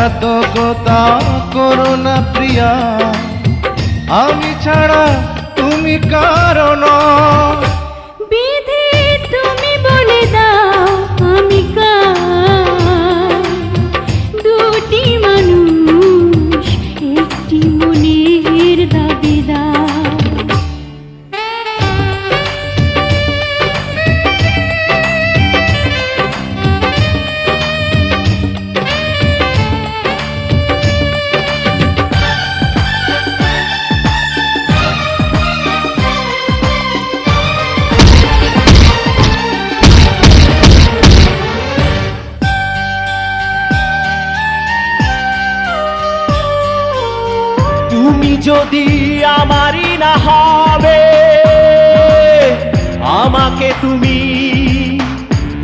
বিশ্বাসঘাতকতা করো না প্রিয়া, আমি ছাড়া তুমি কারণ। বিধি তুমি বলে দাও আমি কার, দুটি মানুষ একটি মনের দাবিদার। তুমি যদি আমারই না হবে, আমাকে তুমি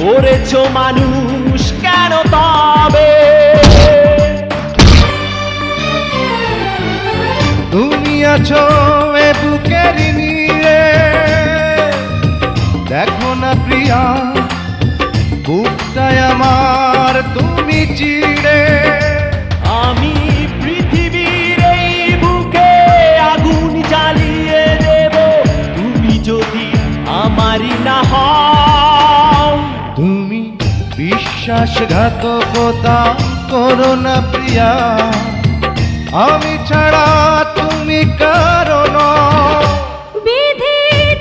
করেছো মানুষ কেন তবে? তুমি আছো এ বুকের নিয়ে, দেখো না প্রিয়া বুকটায় আমার তুমি চিড়ে। আমি পৃথিবীর এই বুকে আগুন জ্বালিয়ে দেব, তুমি যদি আমারই না হও। তুমি বিশ্বাসঘাতকতা করো না প্রিয়া, আমি ছাড়া তুমি কারণ। বিধি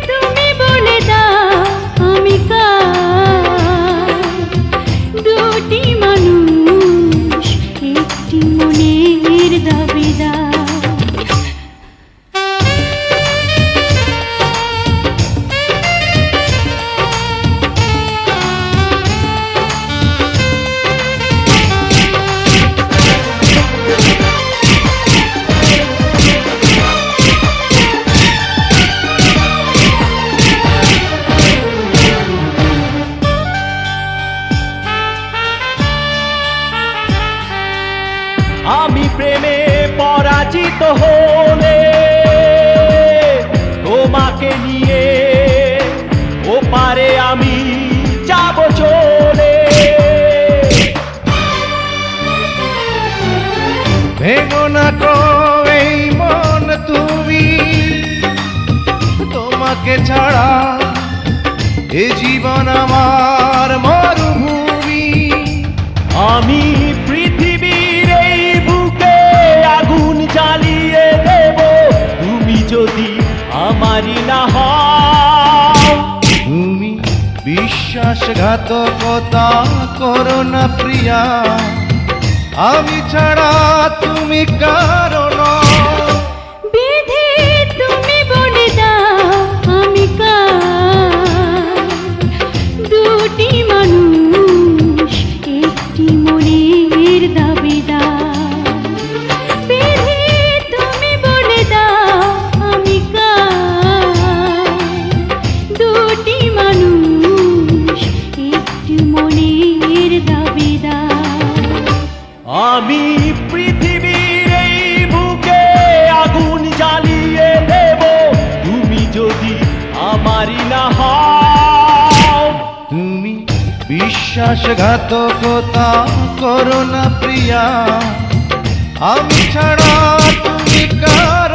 তুমি বলে দাও আমি কার, দুটি মানুষ একটি মনের দাবিদার। আমি প্রেমে পরাজিত হলে তোমাকে নিয়ে ওপারে আমি যাব চলে। ভেঙো না গো এই মন তুমি, তোমাকে ছাড়া এ জীবন আমার মরুভূমি। আমি পৃথিবীর এই বুকে আগুন জ্বালিয়ে দেব, তুমি যদি আমারই না হও। তুমি বিশ্বাসঘাতকতা করো না প্রিয়া, আমি ছাড়া তুমি কারণ। বিধি তুমি বলে দাও আমি কার, দুটি মানুষ একটি মনের দাবিদার। বিধি তুমি বলে দাও আমি কার, দুটি মানুষ একটি মনের দাবিদার। আমি পৃথিবীর এই বুকে আগুন জ্বালিয়ে দেব, তুমি যদি আমারই না হও। তুমি বিশ্বাসঘাতকতা করো না প্রিয়া, আমি ছাড়া তুমি কার।